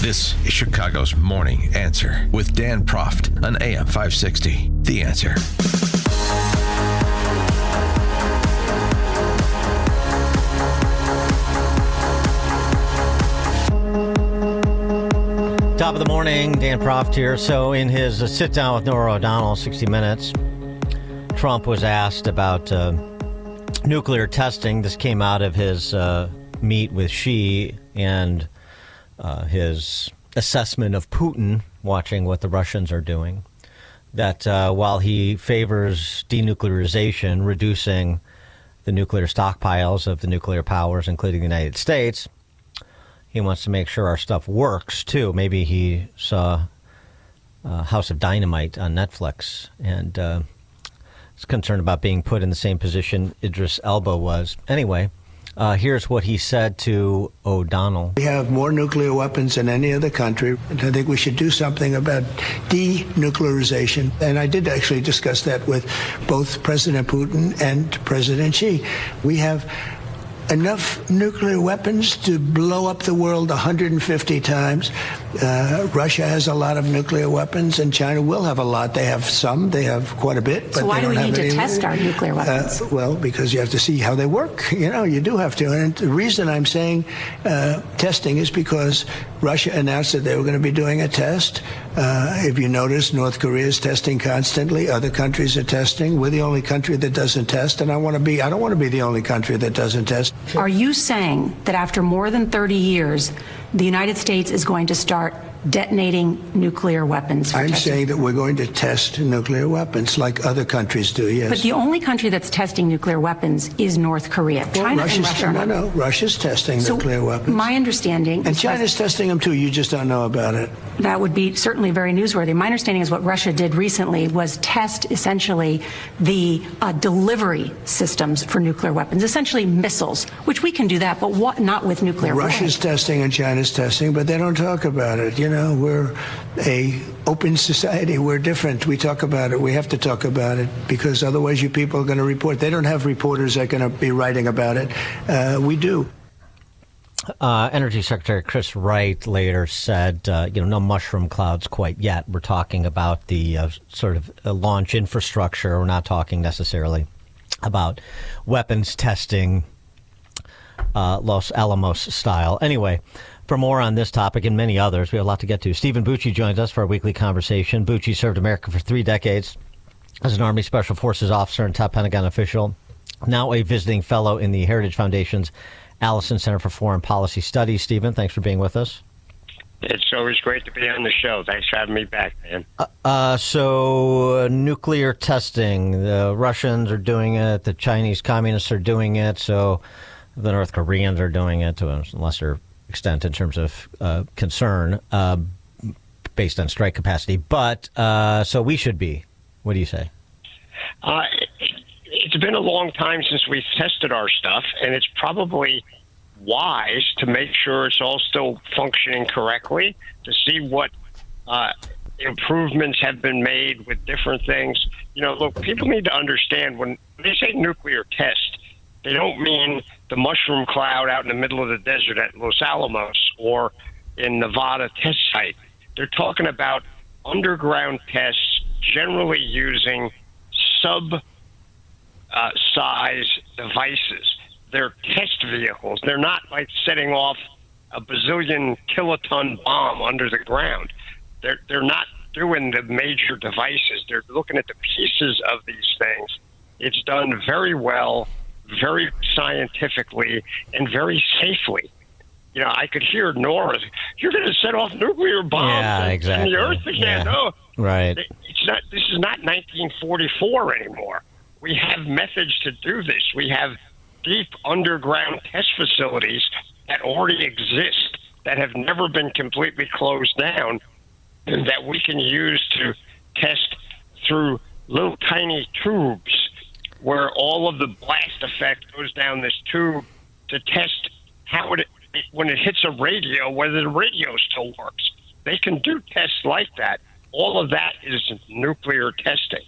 This is Chicago's Morning Answer with Dan Proft on AM 560. The Answer. Top of the morning, Dan Proft here. So in his sit-down with Norah O'Donnell, 60 Minutes, Trump was asked about nuclear testing. This came out of his meet with Xi and his assessment of Putin, watching what the Russians are doing, that while he favors denuclearization, reducing the nuclear stockpiles of the nuclear powers, including the United States, he wants to make sure our stuff works, too. Maybe he saw House of Dynamite on Netflix and is concerned about being put in the same position Idris Elba was. Anyway, here's what he said to O'Donnell. We have more nuclear weapons than any other country. And I think we should do something about denuclearization. And I did actually discuss that with both President Putin and President Xi. We have enough nuclear weapons to blow up the world 150 times. Russia has a lot of nuclear weapons, and China will have a lot. They have some. They have quite a bit. But so why do we need to test our nuclear weapons? Well, because you have to see how they work. You know, you do have to. And the reason I'm saying testing is because Russia announced that they were going to be doing a test. If you notice, North Korea is testing constantly. Other countries are testing. We're the only country that doesn't test, and I don't want to be the only country that doesn't test. Are you saying that after more than 30 years, the United States is going to start detonating nuclear weapons? I'm saying that we're going to test nuclear weapons like other countries do, yes. But the only country that's testing nuclear weapons is North Korea. Well, China and Russia. No, Russia's testing nuclear weapons. My understanding... And China's testing them too, you just don't know about it. That would be certainly very newsworthy. My understanding is what Russia did recently was test essentially the delivery systems for nuclear weapons, essentially missiles, which we can do that, but not with nuclear weapons. Russia's testing and China's testing, but they don't talk about it. You know, we're a open society. We're different. We talk about it. We have to talk about it because otherwise you people are going to report. They don't have reporters that are going to be writing about it. We do. Energy Secretary Chris Wright later said, no mushroom clouds quite yet. We're talking about the sort of launch infrastructure. We're not talking necessarily about weapons testing, Los Alamos style. Anyway, for more on this topic and many others, we have a lot to get to. Stephen Bucci joins us for our weekly conversation. Bucci served America for 3 decades as an Army Special Forces officer and top Pentagon official, now a visiting fellow in the Heritage Foundation's Allison Center for Foreign Policy Studies. Stephen, thanks for being with us. It's always great to be on the show. Thanks for having me back, man. So nuclear testing, the Russians are doing it, the Chinese communists are doing it, so the North Koreans are doing it to a lesser extent in terms of concern based on strike capacity. But so we should be. What do you say? It's been a long time since we've tested our stuff, and it's probably wise to make sure it's all still functioning correctly, to see what improvements have been made with different things. Look, people need to understand when they say nuclear test, they don't mean the mushroom cloud out in the middle of the desert at Los Alamos or in Nevada test site. They're talking about underground tests, generally using size devices. They're test vehicles. They're not like setting off a bazillion kiloton bomb under the ground. They're not doing the major devices. They're looking at the pieces of these things. It's done very well, very scientifically, and very safely. I could hear Norah, you're going to set off nuclear bombs in the earth again. Yeah. No, right. This is not 1944 anymore. We have methods to do this. We have deep underground test facilities that already exist, that have never been completely closed down, and that we can use to test through little tiny tubes where all of the blast effect goes down this tube to test how when it hits a radio, whether the radio still works. They can do tests like that. All of that is nuclear testing.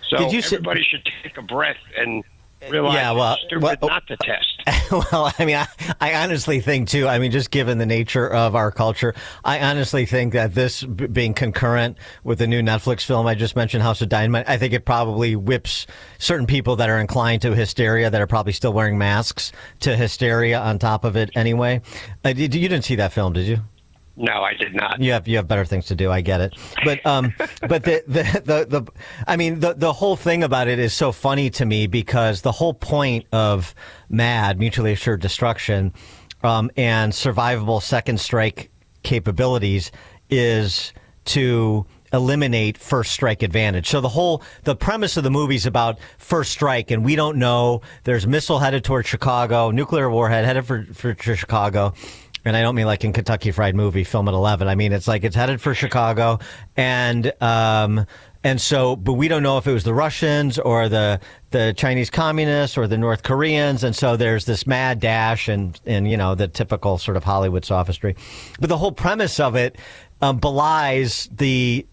So everybody should take a breath and realize it's stupid not to test. Well, I mean, I honestly think, too, I mean, just given the nature of our culture, I honestly think that this being concurrent with the new Netflix film I just mentioned, House of Dynamite, I think it probably whips certain people that are inclined to hysteria, that are probably still wearing masks, to hysteria on top of it anyway. You didn't see that film, did you? No, I did not. You have better things to do. I get it, but the whole thing about it is so funny to me, because the whole point of MAD, mutually assured destruction, and survivable second strike capabilities is to eliminate first strike advantage. So the premise of the movie is about first strike, and we don't know. There's missile headed towards Chicago, nuclear warhead headed for Chicago. And I don't mean like in Kentucky Fried Movie, film at 11. I mean, it's like it's headed for Chicago. And so, but we don't know if it was the Russians or the Chinese communists or the North Koreans. And so there's this mad dash and the typical sort of Hollywood sophistry. But the whole premise of it belies the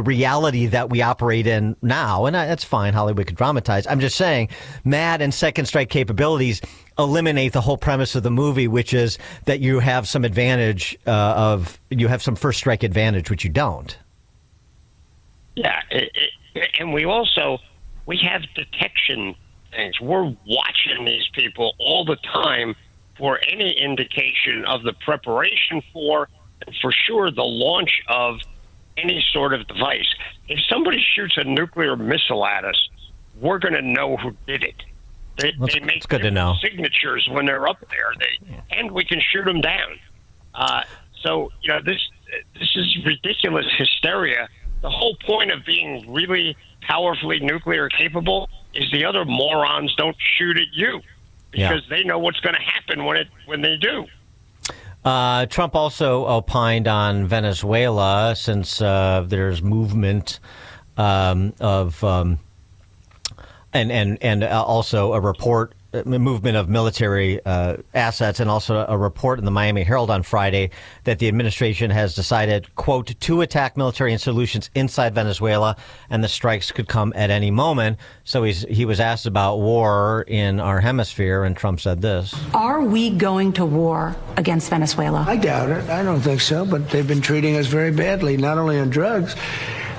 reality that we operate in now. And that's fine. Hollywood could dramatize. I'm just saying MAD and second strike capabilities eliminate the whole premise of the movie, which is that you have some advantage you have some first strike advantage, which you don't. Yeah. And we have detection things. We're watching these people all the time for any indication of the preparation for, and for sure, the launch of any sort of device. If somebody shoots a nuclear missile at us, we're going to know who did it. They make good to know. Signatures when they're up there, and we can shoot them down. So this is ridiculous hysteria. The whole point of being really powerfully nuclear capable is the other morons don't shoot at you, because they know what's going to happen when they do. Trump also opined on Venezuela, since there's movement and also a movement of military assets, and also a report in the Miami Herald on Friday that the administration has decided, quote, to attack military installations inside Venezuela, and the strikes could come at any moment. So he was asked about war in our hemisphere, and Trump said this. Are we going to war against Venezuela? I doubt it. I don't think so, but they've been treating us very badly, not only on drugs.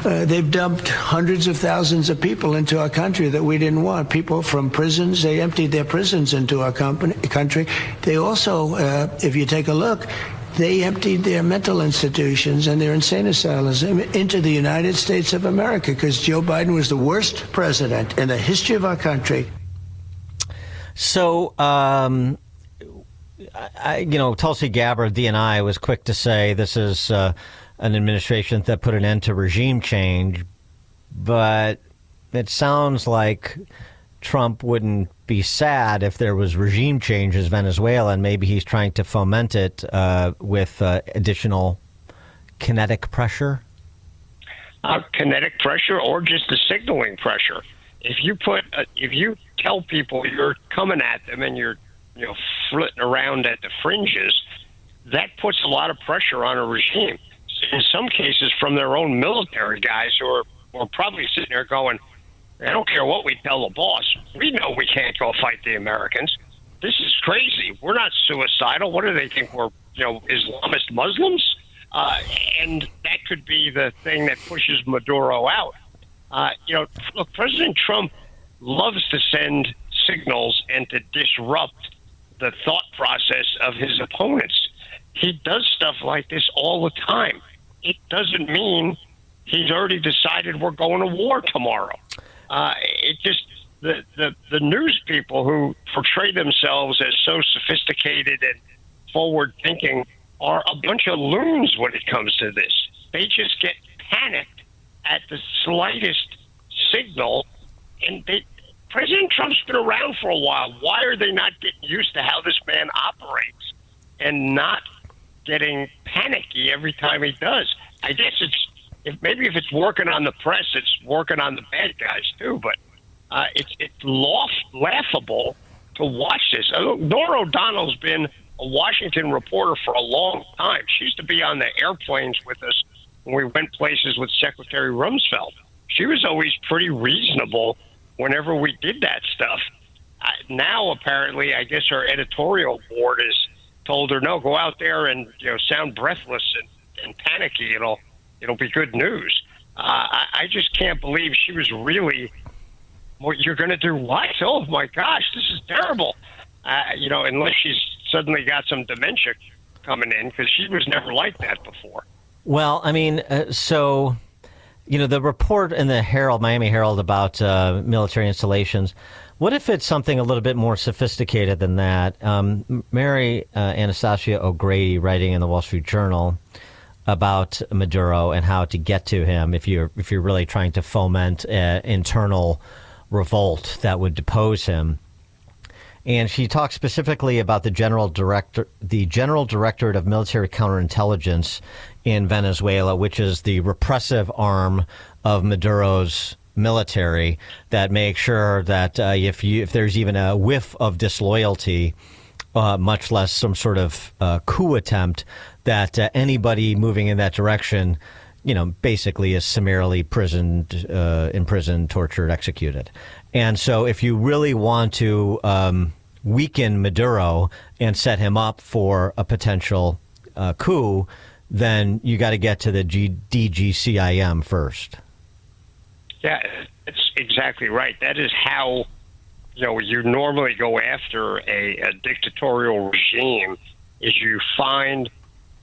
They've dumped hundreds of thousands of people into our country that we didn't want. People from prisons, they emptied their prisons into our country. They also, if you take a look, they emptied their mental institutions and their insane asylums into the United States of America, because Joe Biden was the worst president in the history of our country. So, Tulsi Gabbard, DNI, was quick to say this is an administration that put an end to regime change, but it sounds like Trump wouldn't be sad if there was regime change in Venezuela, and maybe he's trying to foment it with additional kinetic pressure. Kinetic pressure, or just a signaling pressure. If you tell people you're coming at them and you're flitting around at the fringes, that puts a lot of pressure on a regime. In some cases, from their own military guys who are probably sitting there going, I don't care what we tell the boss. We know we can't go fight the Americans. This is crazy. We're not suicidal. What do they think? We're, Islamist Muslims? And that could be the thing that pushes Maduro out. Look, President Trump loves to send signals and to disrupt the thought process of his opponents. He does stuff like this all the time. It doesn't mean he's already decided we're going to war tomorrow. It just the news people who portray themselves as so sophisticated and forward thinking are a bunch of loons when it comes to this. They just get panicked at the slightest signal, and President Trump's been around for a while. Why are they not getting used to how this man operates and not getting panicky every time he does? I guess if it's working on the press, it's working on the bad guys too. But it's laughable to watch this. Nora O'Donnell's been a Washington reporter for a long time. She used to be on the airplanes with us when we went places with Secretary Rumsfeld. She was always pretty reasonable whenever we did that stuff. Now, apparently, I guess our editorial board has told her, no, go out there and sound breathless and panicky. It'll be good news. I just can't believe she was really. Well, you're going to do what? Oh my gosh, this is terrible. Unless she's suddenly got some dementia coming in, because she was never like that before. Well, I mean, the report in the Miami Herald about military installations. What if it's something a little bit more sophisticated than that? Mary Anastasia O'Grady, writing in the Wall Street Journal about Maduro and how to get to him if you're really trying to foment internal revolt that would depose him. And she talks specifically about the General Directorate of Military Counterintelligence in Venezuela, which is the repressive arm of Maduro's military that makes sure that if there's even a whiff of disloyalty, much less some sort of coup attempt, that anybody moving in that direction, basically is summarily imprisoned, tortured, executed. And so if you really want to weaken Maduro and set him up for a potential coup, then you got to get to the DGCIM first. Yeah, that's exactly right. That is how you normally go after a dictatorial regime, is you find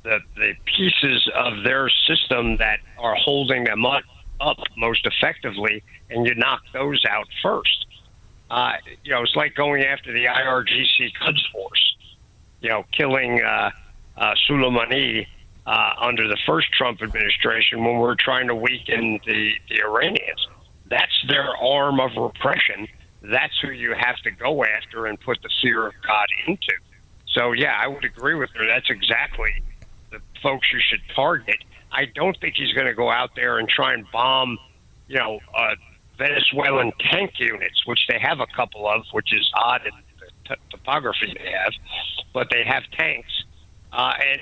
the pieces of their system that are holding them up most effectively, and you knock those out first. It's like going after the IRGC Quds Force, killing Soleimani under the first Trump administration when we're trying to weaken the Iranians. That's their arm of repression. That's who you have to go after and put the fear of God into. So, yeah, I would agree with her. That's exactly the folks you should target. I don't think he's going to go out there and try and bomb, Venezuelan tank units, which they have a couple of, which is odd in the topography they have, but they have tanks. And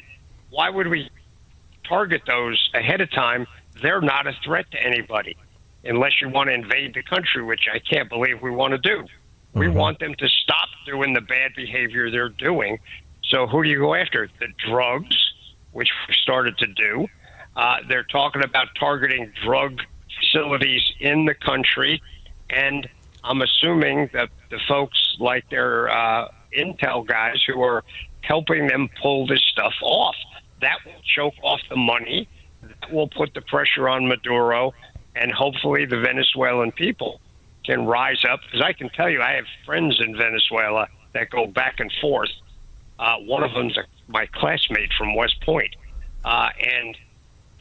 why would we target those ahead of time? They're not a threat to anybody, unless you want to invade the country, which I can't believe we want to do. Mm-hmm. We want them to stop doing the bad behavior they're doing. So who do you go after? The drugs, which we started to do. They're talking about targeting drug facilities in the country, and I'm assuming that the folks like their intel guys who are helping them pull this stuff off. That will choke off the money. That will put the pressure on Maduro, and hopefully the Venezuelan people can rise up. Because I can tell you, I have friends in Venezuela that go back and forth. One of them's my classmate from West Point, and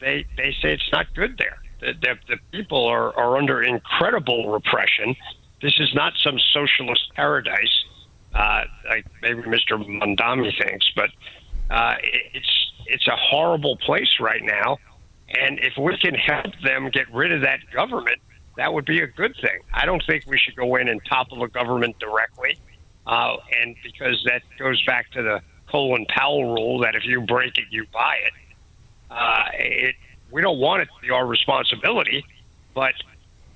they say it's not good there. The people are under incredible repression. This is not some socialist paradise, like maybe Mr. Mondami thinks, but it's a horrible place right now. And if we can help them get rid of that government, that would be a good thing. I don't think we should go in and topple the government directly, and because that goes back to the Colin Powell rule that if you break it, you buy it. We don't want it to be our responsibility, but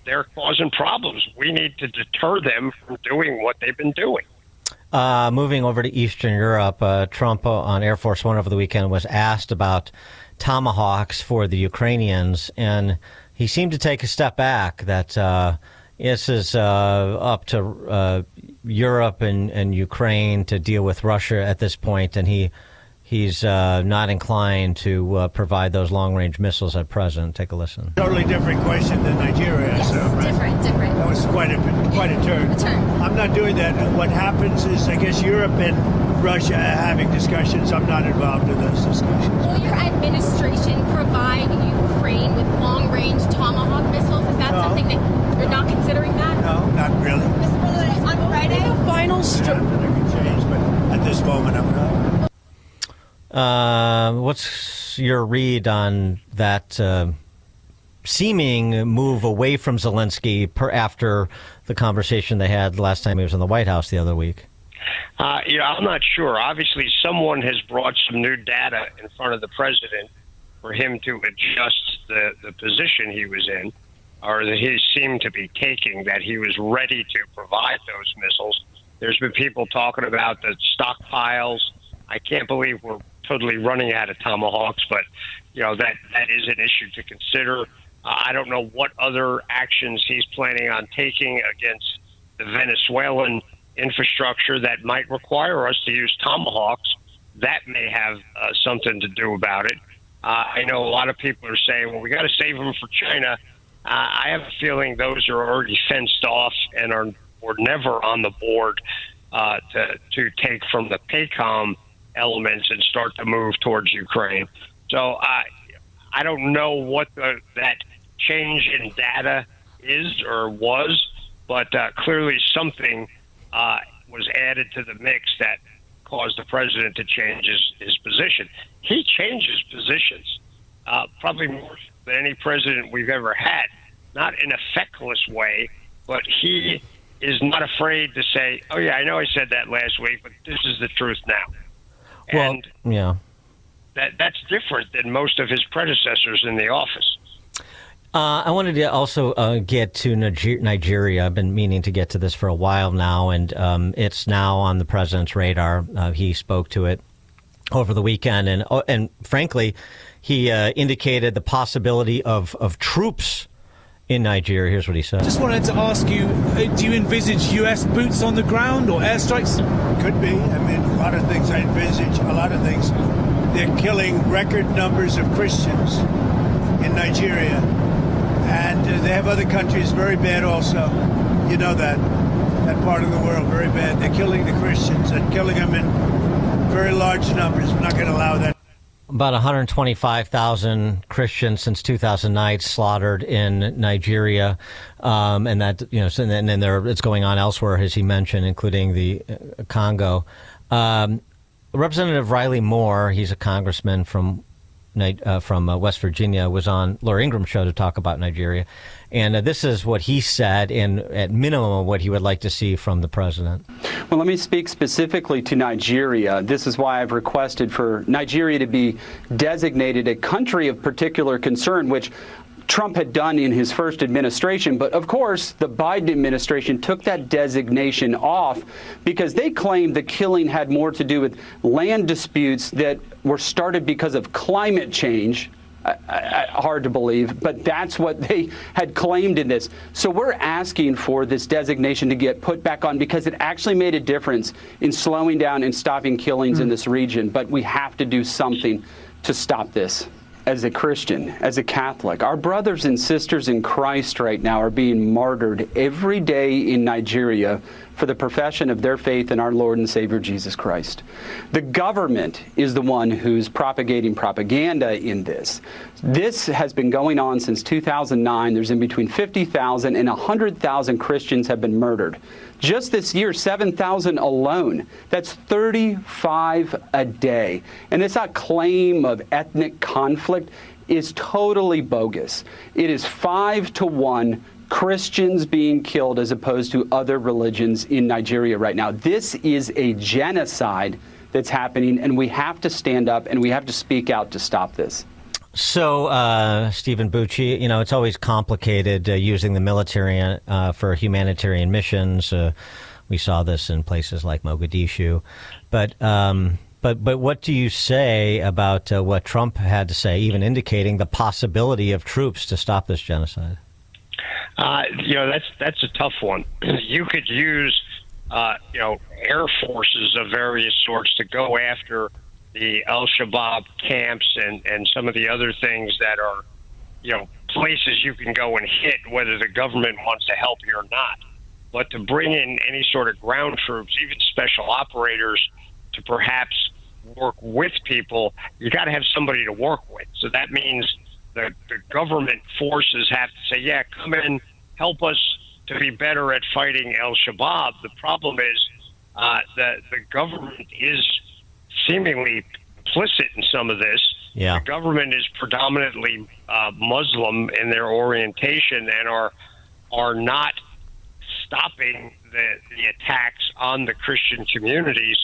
they're causing problems. We need to deter them from doing what they've been doing. Moving over to Eastern Europe, Trump on Air Force One over the weekend was asked about Tomahawks for the Ukrainians, and he seemed to take a step back, that this is up to Europe and Ukraine to deal with Russia at this point, and he's not inclined to provide those long-range missiles at present. Take a listen. Totally different question than Nigeria. Yes, different. That was quite a turn. I'm not doing that. What happens is, I guess, Europe and Russia are having discussions. I'm not involved in those discussions. Will your administration provide Ukraine with long-range Tomahawk missiles? Is that something that you're not considering that? No, not really. On Friday? The final That can change, but at this moment, I'm not. What's your read on that seeming move away from Zelensky after the conversation they had last time he was in the White House the other week? I'm not sure. Obviously, someone has brought some new data in front of the president for him to adjust the position he was in. or that he seemed to be taking, that he was ready to provide those missiles. There's been people talking about the stockpiles. I can't believe we're totally running out of Tomahawks, but that is an issue to consider. I don't know what other actions he's planning on taking against the Venezuelan infrastructure that might require us to use Tomahawks. That may have something to do about it. I know a lot of people are saying, well, we got to save them for China. I have a feeling those are already fenced off and were never on the board to take from the PACOM elements and start to move towards Ukraine. So I don't know what that change in data is or was, but clearly something was added to the mix that caused the president to change his position. He changes positions probably more than any president we've ever had, not in a feckless way, but he is not afraid to say, oh, yeah, I know I said that last week, but this is the truth now. Well, and yeah. That's different than most of his predecessors in the office. I wanted to also get to Nigeria. I've been meaning to get to this for a while now, and it's now on the president's radar. He spoke to it over the weekend, and frankly, he indicated the possibility of troops in Nigeria. Here's what he said. Just wanted to ask you, do you envisage U.S. boots on the ground or airstrikes? Could be. I mean, a lot of things I envisage, a lot of things. They're killing record numbers of Christians in Nigeria. And they have other countries very bad also. You know that part of the world, very bad. They're killing the Christians and killing them in very large numbers. We're not going to allow that. About 125,000 Christians since 2009 slaughtered in Nigeria, and that and then it's going on elsewhere, as he mentioned, including the Congo. Representative Riley Moore, he's a congressman from West Virginia, was on Laura Ingram's show to talk about Nigeria, and this is what he said, and at minimum, what he would like to see from the president. Well, let me speak specifically to Nigeria. This is why I've requested for Nigeria to be designated a country of particular concern, which Trump had done in his first administration. But of course, the Biden administration took that designation off because they claimed the killing had more to do with land disputes that were started because of climate change. Hard to believe, but that's what they had claimed in this. So we're asking for this designation to get put back on because it actually made a difference in slowing down and stopping killings in this region. But we have to do something to stop this. As a Christian, as a Catholic, our brothers and sisters in Christ right now are being martyred every day in Nigeria for the profession of their faith in our Lord and Savior Jesus Christ. The government is the one who's propagating propaganda in this. This has been going on since 2009. There's in between 50,000 and 100,000 Christians have been murdered. Just this year, 7,000 alone. That's 35 a day. And this claim of ethnic conflict is totally bogus. It is 5-to-1 Christians being killed as opposed to other religions in Nigeria right now. This is a genocide that's happening, and we have to stand up and we have to speak out to stop this. So, Stephen Bucci, it's always complicated using the military for humanitarian missions. We saw this in places like Mogadishu. But what do you say about what Trump had to say, even indicating the possibility of troops to stop this genocide? That's a tough one. You could use, air forces of various sorts to go after the Al-Shabaab camps and some of the other things that are, places you can go and hit, whether the government wants to help you or not. But to bring in any sort of ground troops, even special operators, to perhaps work with people, you got to have somebody to work with. So that means the government forces have to say, yeah, come in, help us to be better at fighting Al-Shabaab. The problem is the government is seemingly complicit in some of this. Yeah. The government is predominantly Muslim in their orientation and are not stopping the attacks on the Christian communities.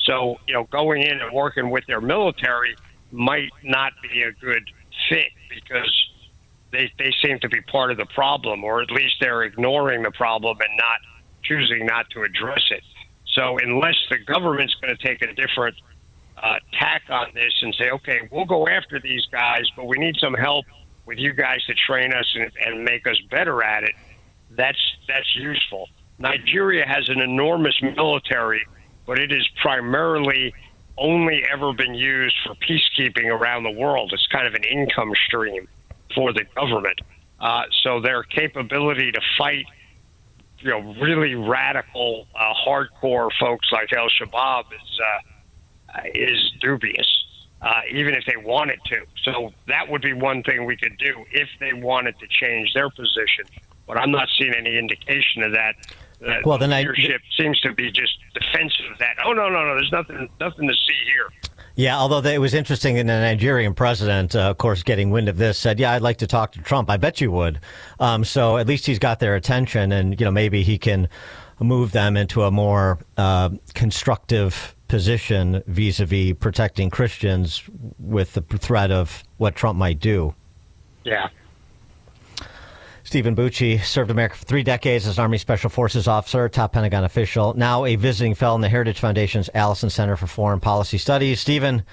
So, going in and working with their military might not be a good fit because they seem to be part of the problem, or at least they're ignoring the problem and not choosing not to address it. So unless the government's going to take a different tack on this and say, okay, we'll go after these guys, but we need some help with you guys to train us and make us better at it, that's useful. Nigeria has an enormous military, but it is primarily only ever been used for peacekeeping around the world. It's kind of an income stream for the government. So their capability to fight, really radical, hardcore folks like Al-Shabaab is dubious, even if they wanted to. So that would be one thing we could do if they wanted to change their position. But I'm not seeing any indication of that. Well, the leadership seems to be just defensive of that. Oh, no, there's nothing to see here. Yeah, although it was interesting, the Nigerian president, of course, getting wind of this, said, yeah, I'd like to talk to Trump. I bet you would. So at least he's got their attention, and maybe he can move them into a more constructive position vis-a-vis protecting Christians with the threat of what Trump might do. Yeah. Stephen Bucci served America for 3 decades as Army Special Forces officer, top Pentagon official, now a visiting fellow in the Heritage Foundation's Allison Center for Foreign Policy Studies. Stephen,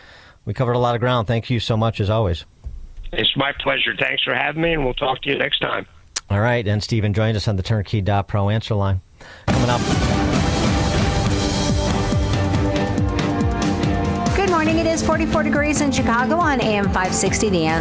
we covered a lot of ground. Thank you so much, as always. It's my pleasure. Thanks for having me, and we'll talk to you next time. All right, and Stephen joined us on the Turnkey.pro answer line. Coming up. Good morning. It is 44 degrees in Chicago on AM 560. The